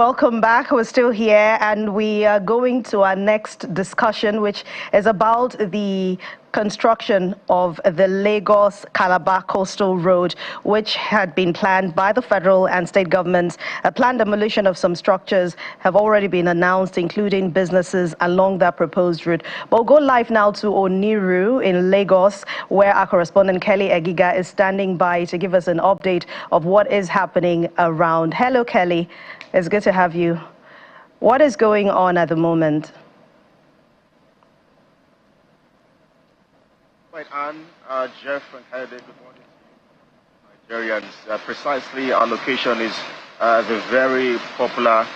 welcome back. We're still here, and we are going to our next discussion, which is about the construction of the Lagos-Calabar Coastal Road, which had been planned by the federal and state governments. A planned demolition of some structures have already been announced, including businesses along that proposed route. But we'll go live now to Oniru in Lagos, where our correspondent Kelly Egiga is standing by to give us an update of what is happening around. Hello, Kelly. It's good to have you. What is going on at the moment? Right, Anne, Jeff and Heide, good morning to you, Nigerians. Precisely, our location is the very popular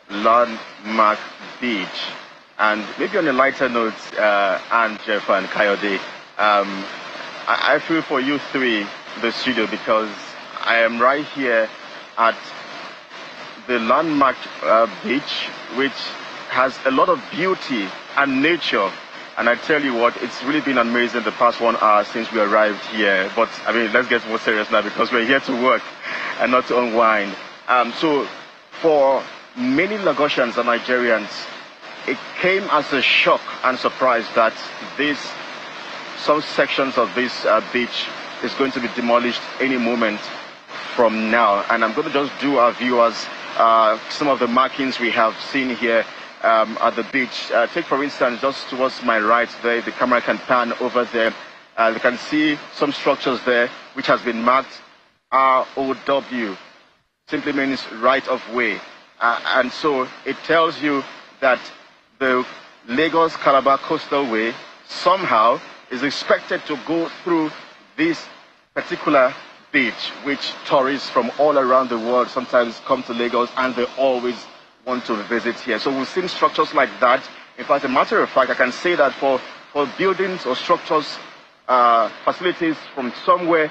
landmark beach. And maybe on a lighter note, Anne, Jeff and Kayode, I feel for you three in the studio because I am right here at the landmark beach, which has a lot of beauty and nature. And I tell you what, it's really been amazing the past 1 hour since we arrived here. But I mean, let's get more serious now because we're here to work and not to unwind. So for many Lagosians and Nigerians, it came as a shock and surprise that some sections of this beach is going to be demolished any moment from now. And I'm going to just do our viewers some of the markings we have seen here at the beach. Take for instance, just towards my right there, the camera can pan over there. You can see some structures there which has been marked ROW, simply means right of way. And so it tells you that the Lagos-Calabar Coastal Way somehow is expected to go through this particular beach, which tourists from all around the world sometimes come to Lagos and they always want to visit here. So we've seen structures like that. In fact, a matter of fact, I can say that for buildings or structures, facilities from somewhere,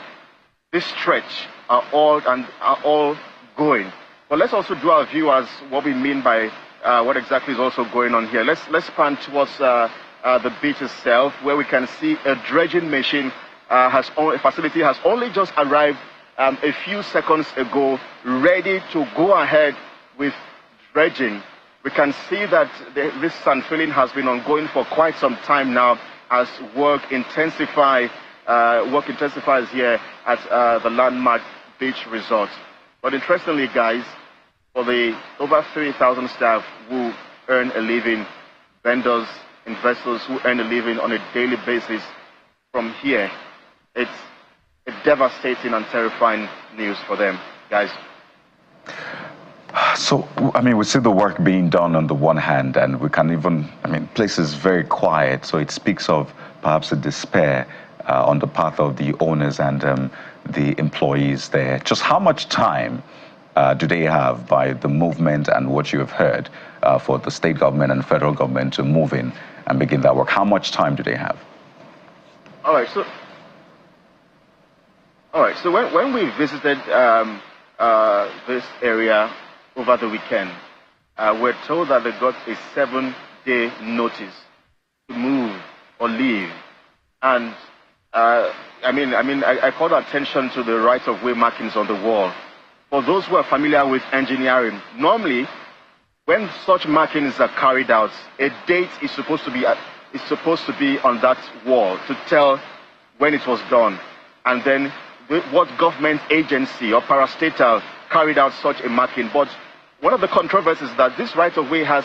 this stretch are all going. But let's also do our viewers what we mean by what exactly is also going on here. Let's pan towards the beach itself, where we can see a dredging machine facility has only just arrived a few seconds ago, ready to go ahead with dredging. We can see that this sand filling has been ongoing for quite some time now as work intensifies here at the landmark beach resort. But interestingly, guys, for the over 3,000 staff who earn a living, vendors, investors who earn a living on a daily basis from here, it's a devastating and terrifying news for them, guys. So, I mean, we see the work being done on the one hand, and we can even, I mean, places very quiet, so it speaks of perhaps a despair on the part of the owners and the employees there. Just how much time do they have by the movement and what you have heard for the state government and federal government to move in and begin that work? How much time do they have? All right, so when we visited this area over the weekend, we're told that they got a 7-day notice to move or leave. And I called attention to the right-of-way markings on the wall. For those who are familiar with engineering, normally when such markings are carried out, a date is supposed to be on that wall to tell when it was done, and then what government agency or parastatal carried out such a marking. But one of the controversies is that this right-of-way has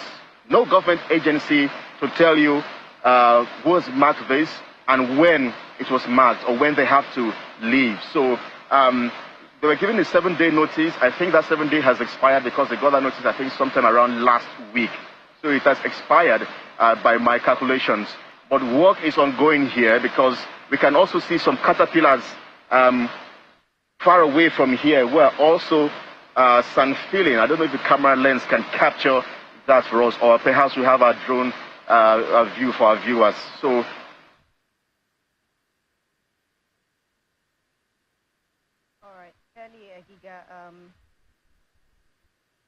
no government agency to tell you who has marked this and when it was marked or when they have to leave. So they were given a 7-day notice. I think that 7 day has expired because they got that notice, I think, sometime around last week. So it has expired by my calculations. But work is ongoing here because we can also see some caterpillars far away from here. We're also sand filling. I don't know if the camera lens can capture that for us, or perhaps we have our drone view for our viewers. So all right, Kelly Egiga,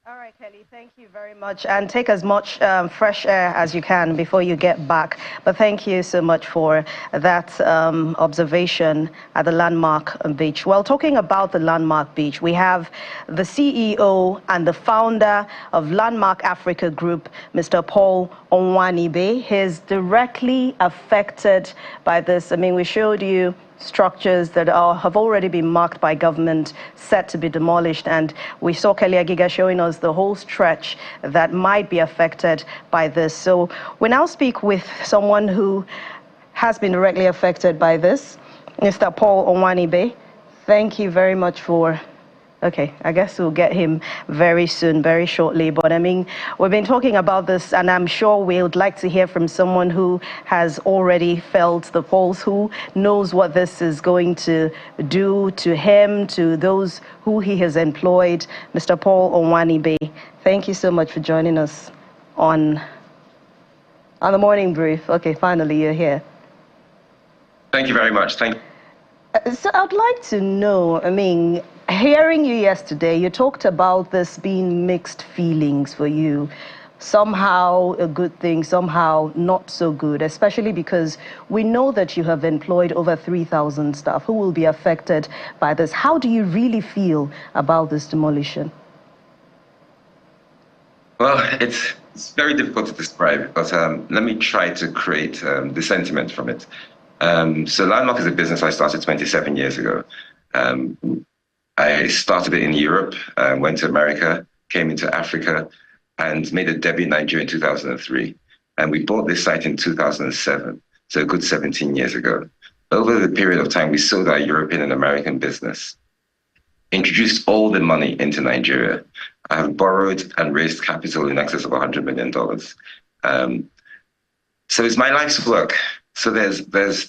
All right, Kelly, thank you very much. And take as much fresh air as you can before you get back. But thank you so much for that observation at the Landmark Beach. Well, talking about the Landmark Beach, we have the CEO and the founder of Landmark Africa Group, Mr. Paul Onwanibe. He's directly affected by this. I mean, we showed you structures that have already been marked by government, set to be demolished. And we saw Kelly Agiga showing us the whole stretch that might be affected by this. So we now speak with someone who has been directly affected by this, Mr. Paul Onwanibe. Thank you very much for... Okay, I guess we'll get him very soon, very shortly. But I mean, we've been talking about this, and I'm sure we would like to hear from someone who has already felt the pulse, who knows what this is going to do to him, to those who he has employed. Mr. Paul Onwanibe, thank you so much for joining us on the morning brief. Okay, finally you're here. Thank you very much. Thank you. So I'd like to know, I mean, hearing you yesterday, you talked about this being mixed feelings for you. Somehow a good thing, somehow not so good, especially because we know that you have employed over 3,000 staff who will be affected by this. How do you really feel about this demolition? Well, it's very difficult to describe, but let me try to create the sentiment from it. So Landmark is a business I started 27 years ago. I started it in Europe, went to America, came into Africa, and made a debut in Nigeria in 2003. And we bought this site in 2007, so a good 17 years ago. Over the period of time, we sold our European and American business, introduced all the money into Nigeria. I have borrowed and raised capital in excess of $100 million. So it's my life's work. So there's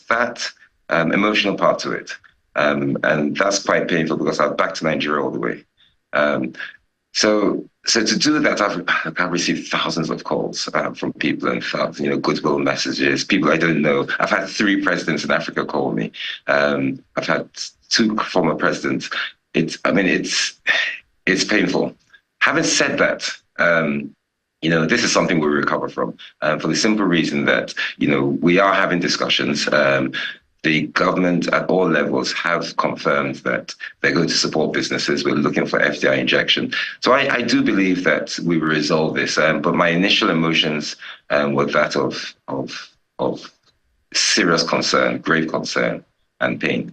that emotional part to it. And that's quite painful because I'm back to Nigeria all the way. So to do that, I've received thousands of calls from people and thousands, goodwill messages, people I don't know. I've had 3 presidents in Africa call me. I've had 2 former presidents. It's painful. Having said that, this is something we recover from for the simple reason that, we are having discussions. The government at all levels have confirmed that they're going to support businesses. We're looking for FDI injection. So I do believe that we will resolve this. But my initial emotions were that of serious concern, grave concern and pain.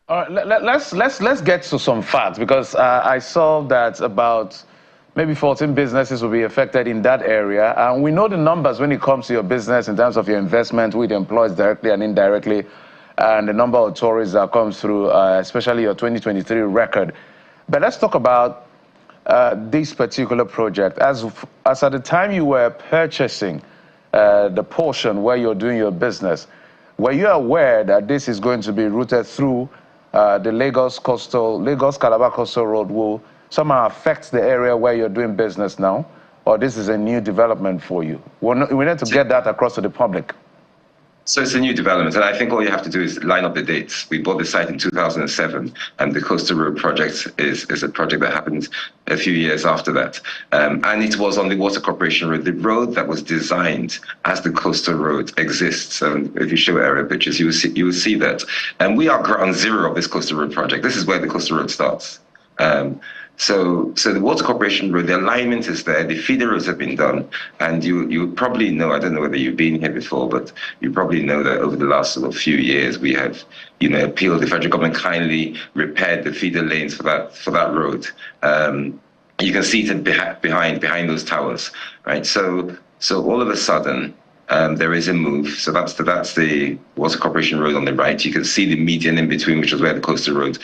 All right, let's get to some facts, because I saw that about maybe 14 businesses will be affected in that area. And we know the numbers when it comes to your business in terms of your investment with employees directly and indirectly, and the number of tourists that comes through, especially your 2023 record. But let's talk about this particular project. As at the time you were purchasing the portion where you're doing your business, were you aware that this is going to be routed through the Lagos-Calabar Coastal Road will somehow affects the area where you're doing business now, or this is a new development for you? We need to get that across to the public. So it's a new development, and I think all you have to do is line up the dates. We bought the site in 2007, and the Coastal Road project is a project that happened a few years after that. And it was on the Water Corporation Road, the road that was designed as the Coastal Road exists. If you show aerial pictures, you will see that. And we are ground zero of this Coastal Road project. This is where the Coastal Road starts. So the Water Corporation Road, the alignment is there, the feeder roads have been done, and you probably know, I don't know whether you've been here before, but you probably know that over the last sort of few years we have, appealed, the federal government kindly repaired the feeder lanes for that road. You can see it behind those towers, right? So all of a sudden, there is a move. So that's the Water Corporation Road on the right. You can see the median in between, which was where the Coastal Road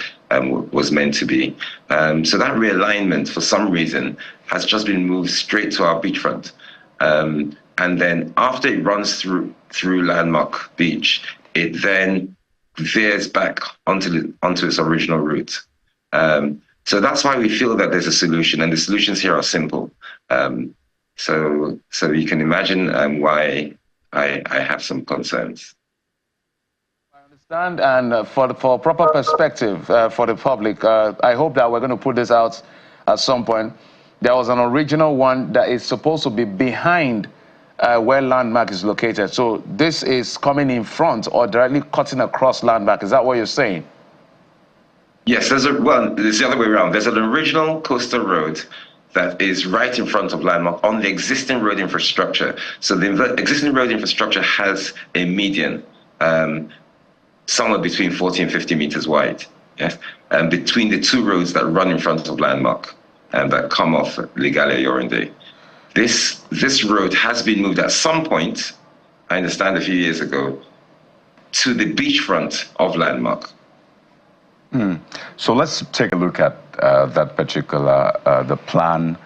was meant to be. So that realignment, for some reason, has just been moved straight to our beachfront. And then after it runs through Landmark Beach, it then veers back onto its original route. So that's why we feel that there's a solution, and the solutions here are simple. So you can imagine why I have some concerns. I understand, and for proper perspective for the public, I hope that we're going to put this out at some point. there was an original one that is supposed to be behind where Landmark is located. So this is coming in front or directly cutting across Landmark. Is that what you're saying? Yes, it's the other way around. There's an original coastal road that is right in front of Landmark on the existing road infrastructure. So the existing road infrastructure has a median somewhere between 40 and 50 meters wide, yes, between the two roads that run in front of Landmark and that come off Legale Yorinde. This road has been moved at some point, I understand a few years ago, to the beachfront of Landmark. So let's take a look at that particular, the plan,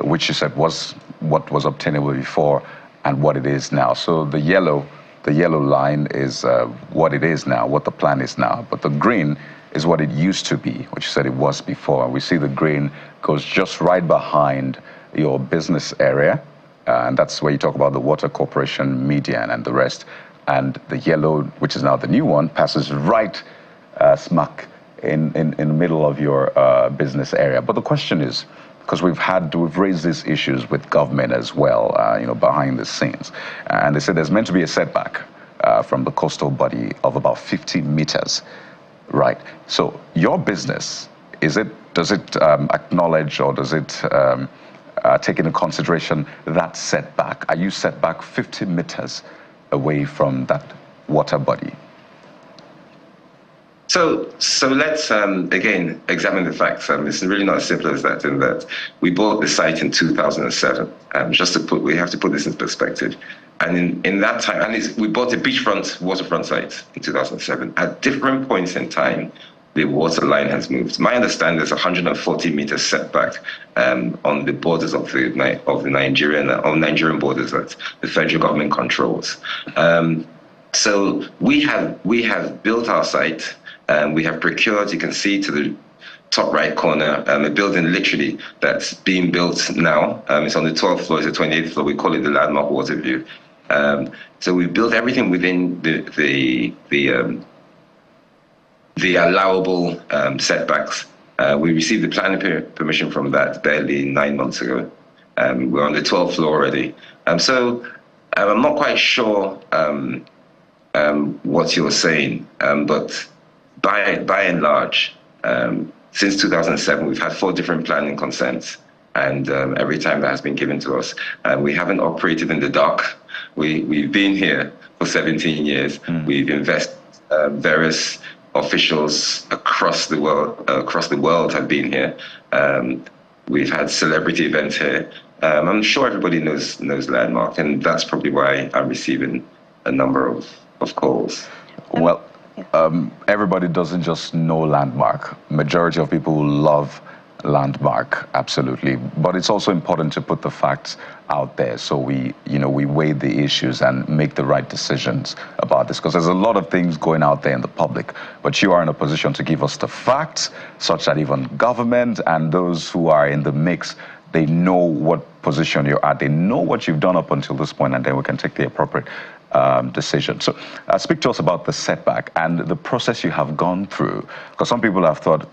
which you said was what was obtainable before and what it is now. So the yellow line is what it is now, what the plan is now. But the green is what it used to be, which you said it was before. We see the green goes just right behind your business area. And that's where you talk about the Water Corporation median and the rest. And the yellow, which is now the new one, passes right smack in the middle of your business area. But the question is, because we've raised these issues with government as well, behind the scenes, and they said there's meant to be a setback from the coastal body of about 50 meters, right? So your business, does it acknowledge or does it take into consideration that setback? Are you set back 50 meters away from that water body? So let's again examine the facts. It's really not as simple as that. In that we bought the site in 2007. We have to put this in perspective. And in that time, we bought a beachfront waterfront site in 2007. At different points in time, the water line has moved. My understanding is 140 meters setback on the borders of the Nigerian borders that the federal government controls. So we have built our site. We have procured, you can see to the top right corner, a building literally that's being built now. It's on the 12th floor, it's the 28th floor. We call it the Landmark Waterview. So we built everything within the allowable setbacks. We received the planning permission from that barely 9 months ago. We're on the 12th floor already. So I'm not quite sure what you're saying, but by and large, since 2007, we've had 4 different planning consents, and every time that has been given to us, we haven't operated in the dark. We've been here for 17 years. We've invested. Various officials across the world have been here. We've had celebrity events here. I'm sure everybody knows Landmark, and that's probably why I'm receiving a number of calls. Well, everybody doesn't just know Landmark. Majority of people love Landmark, absolutely. But it's also important to put the facts out there so we weigh the issues and make the right decisions about this, because there's a lot of things going out there in the public, but you are in a position to give us the facts such that even government and those who are in the mix, they know what position you're at, they know what you've done up until this point, and then we can take the appropriate decision. So speak to us about the setback and the process you have gone through, because some people have thought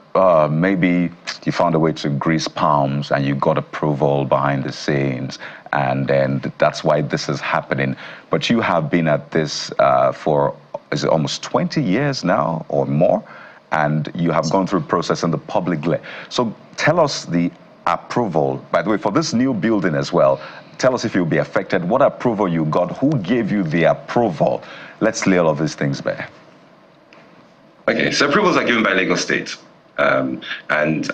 maybe you found a way to grease palms and you got approval behind the scenes, and then that's why this is happening. But you have been at this for, is it almost 20 years now or more? And you have gone through a process in the public. So tell us the approval, by the way, for this new building as well. Tell us if you'll be affected, what approval you got, who gave you the approval. Let's lay all of these things bare. Okay, so approvals are given by Lagos State. And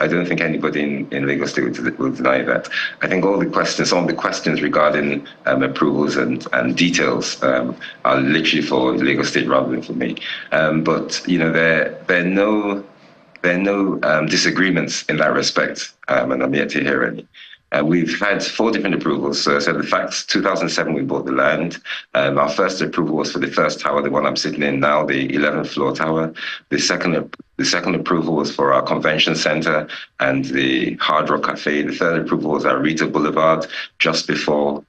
I don't think anybody in Lagos State will deny that. I think some of the questions regarding approvals and details are literally for Lagos State rather than for me. But there are no disagreements in that respect, and I'm yet to hear any. We've had 4 different approvals. So the facts, 2007, we bought the land. Our first approval was for the first tower, the one I'm sitting in now, the 11th floor tower. The second approval was for our convention center and the Hard Rock Cafe. The third approval was our Rita Boulevard just before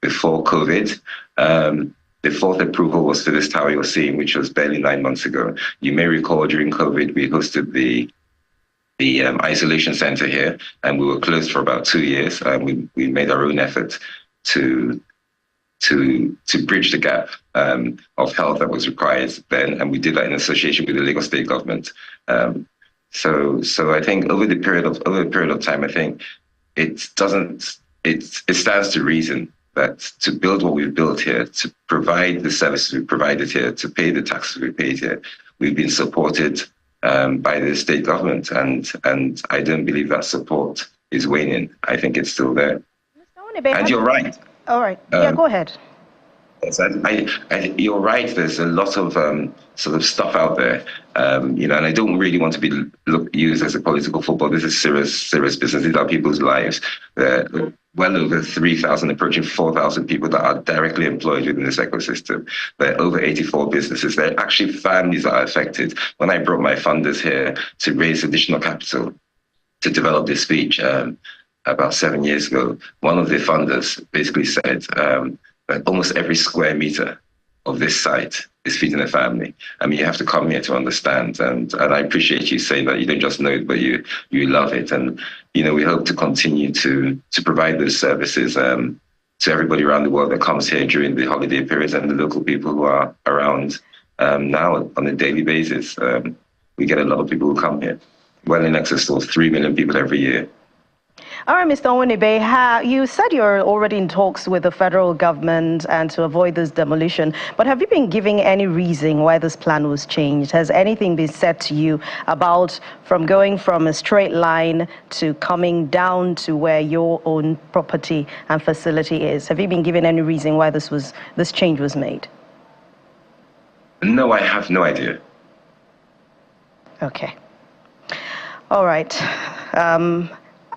COVID. The 4th approval was for this tower you're seeing, which was barely 9 months ago. You may recall during COVID, we hosted the isolation center here, and we were closed for about 2 years. We made our own effort to bridge the gap of health that was required then, and we did that in association with the Lagos State government. So I think over a period of time, I think it stands to reason that to build what we've built here, to provide the services we've provided here, to pay the taxes we paid here, we've been supported by the state government, and I don't believe that support is waning. I think it's still there. And you're right. All right. Yeah, go ahead. Yes, you're right. There's a lot of sort of stuff out there, and I don't really want to be used as a political football. This is serious business. These are people's lives. There are well over 3,000, approaching 4,000 people that are directly employed within this ecosystem. There are over 84 businesses. There are actually families that are affected. When I brought my funders here to raise additional capital to develop this speech about 7 years ago, one of the funders basically said, almost every square meter of this site is feeding a family. I mean, you have to come here to understand. And I appreciate you saying that you don't just know it, but you love it. And, we hope to continue to provide those services to everybody around the world that comes here during the holiday periods and the local people who are around now on a daily basis. We get a lot of people who come here, well in excess of 3 million people every year. All right, Mr. Onwunibe, you said you're already in talks with the federal government and to avoid this demolition, but have you been giving any reason why this plan was changed? Has anything been said to you about from going from a straight line to coming down to where your own property and facility is? Have you been given any reason why this change was made? No, I have no idea. Okay. All right.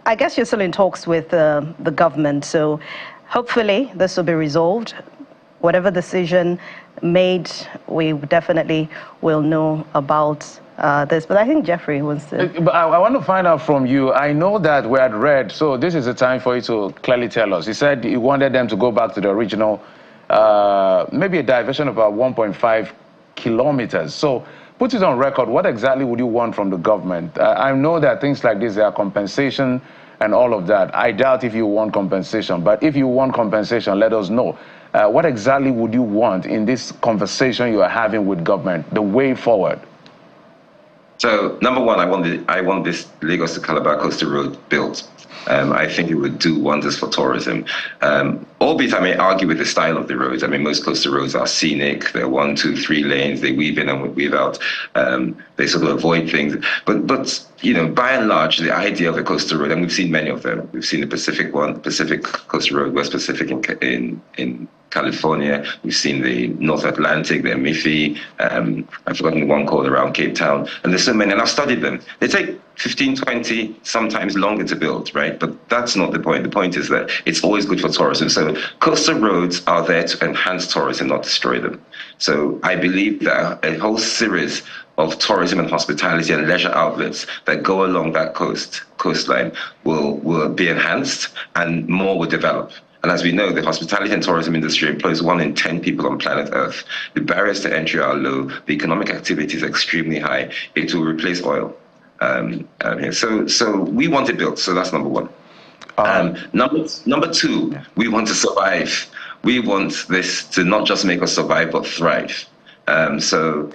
I guess you're still in talks with the government, so hopefully this will be resolved. Whatever decision made, we definitely will know about this. But I think Jeffrey wants to... But I want to find out from you. I know that we had read, so this is the time for you to clearly tell us. You said you wanted them to go back to the original, maybe a diversion of about 1.5 kilometers. So put it on record, what exactly would you want from the government? I know that things like this, there are compensation and all of that. I doubt if you want compensation, but if you want compensation, let us know. What exactly would you want in this conversation you are having with government, the way forward? So, number one, I want this Lagos to Calabar Coastal Road built. I think it would do wonders for tourism. Albeit I may argue with the style of the roads. I mean, most coastal roads are scenic. They're 1, 2, 3 lanes. They weave in and weave out. They sort of avoid things. But by and large, the idea of a coastal road, and we've seen many of them. We've seen the Pacific Coastal Road, West Pacific in California. We've seen the North Atlantic, the Miffy. I've forgotten the one called around Cape Town. And there's so many, and I've studied them. They take 15, 20, sometimes longer to build, right? But that's not the point. The point is that it's always good for tourism. So coastal roads are there to enhance tourism, not destroy them. So I believe that a whole series of tourism and hospitality and leisure outlets that go along that coastline will be enhanced and more will develop. And as we know, the hospitality and tourism industry employs 1 in 10 people on planet Earth. The barriers to entry are low. The economic activity is extremely high. It will replace oil. So we want it built. So that's number one. Number two, we want to survive. We want this to not just make us survive, but thrive. So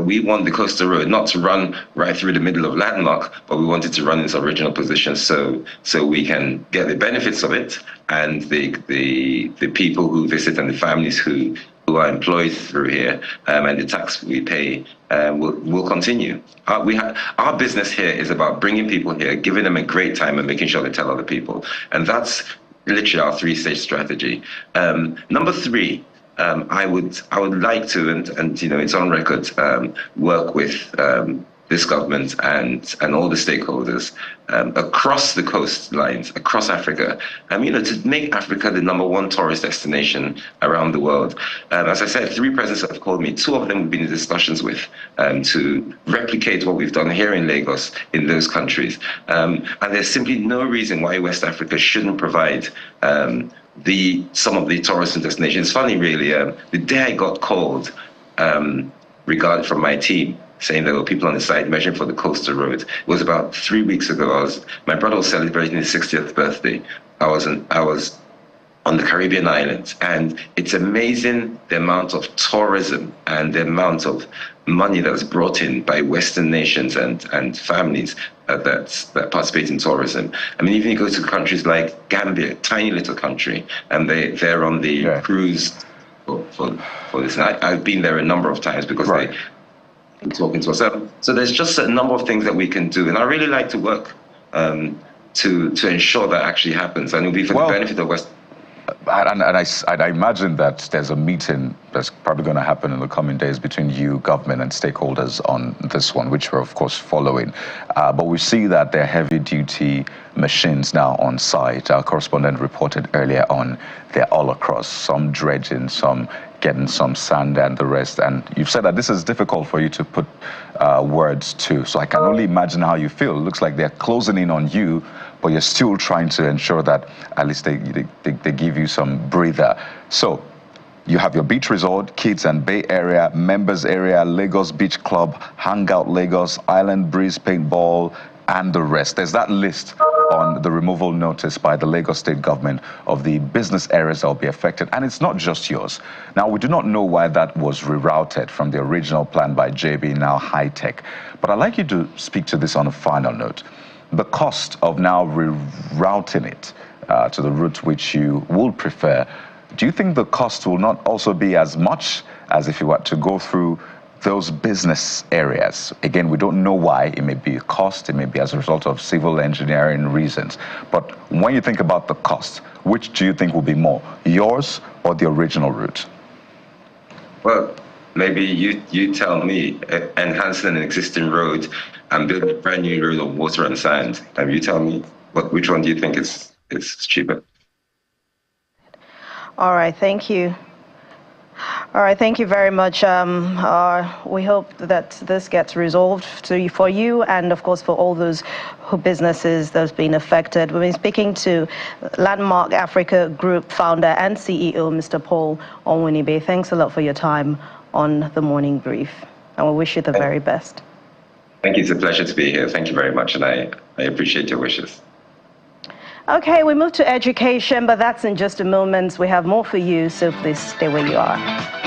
we want the coastal road not to run right through the middle of Landmark, but we want it to run in its original position so we can get the benefits of it, and the people who visit and the families who are employed through here and the tax we pay will continue. Our business here is about bringing people here, giving them a great time and making sure they tell other people. And that's literally our 3-stage strategy. Number 3, I would like to, and it's on record, work with this government and all the stakeholders across the coastlines, across Africa, to make Africa the #1 tourist destination around the world. As I said, 3 presidents have called me. 2 of them we've been in discussions with to replicate what we've done here in Lagos in those countries. And there's simply no reason why West Africa shouldn't provide some of the tourism destinations. Funny, really, the day I got called from my team saying there were people on the side measuring for the coastal road. It was about 3 weeks ago. My brother was celebrating his 60th birthday. I was on the Caribbean islands, and it's amazing the amount of tourism and the amount of money that's brought in by Western nations and families that participate in tourism. I mean, even you go to countries like Gambia, tiny little country, and they're on the cruise for this. And I've been there a number of times because they're talking to us. So there's just a number of things that we can do, and I really like to work to ensure that actually happens, and it'll be for the benefit of West. And I imagine that there's a meeting that's probably going to happen in the coming days between you, government, and stakeholders on this one, which we're, of course, following. But we see that there are heavy-duty machines now on site. Our correspondent reported earlier on they're all across, some dredging, some getting some sand and the rest. And you've said that this is difficult for you to put words to. So I can only imagine how you feel. It looks like they're closing in on you, but you're still trying to ensure that at least they give you some breather. So you have your beach resort, Kids and Bay Area, Members Area, Lagos Beach Club, Hangout Lagos, Island Breeze Paintball, and the rest. There's that list on the removal notice by the Lagos State government of the business areas that will be affected. And it's not just yours. Now, we do not know why that was rerouted from the original plan by JB, now High Tech. But I'd like you to speak to this on a final note. The cost of now rerouting it to the route which you would prefer, do you think the cost will not also be as much as if you were to go through those business areas? Again, we don't know why. It may be a cost, it may be as a result of civil engineering reasons. But when you think about the cost, which do you think will be more, yours or the original route? Well, maybe you tell me. Enhancing an existing road and building a brand new road of water and sand. And you tell me, which one do you think is cheaper? All right, thank you. All right, thank you very much. We hope that this gets resolved for you and, of course, for all those businesses that have been affected. We've been speaking to Landmark Africa Group founder and CEO, Mr. Paul Onwunibe. Thanks a lot for your time on the Morning Brief, and we wish you the very best. Thank you. It's a pleasure to be here. Thank you very much, and I appreciate your wishes. Okay, we move to education, but that's in just a moment. We have more for you, so please stay where you are.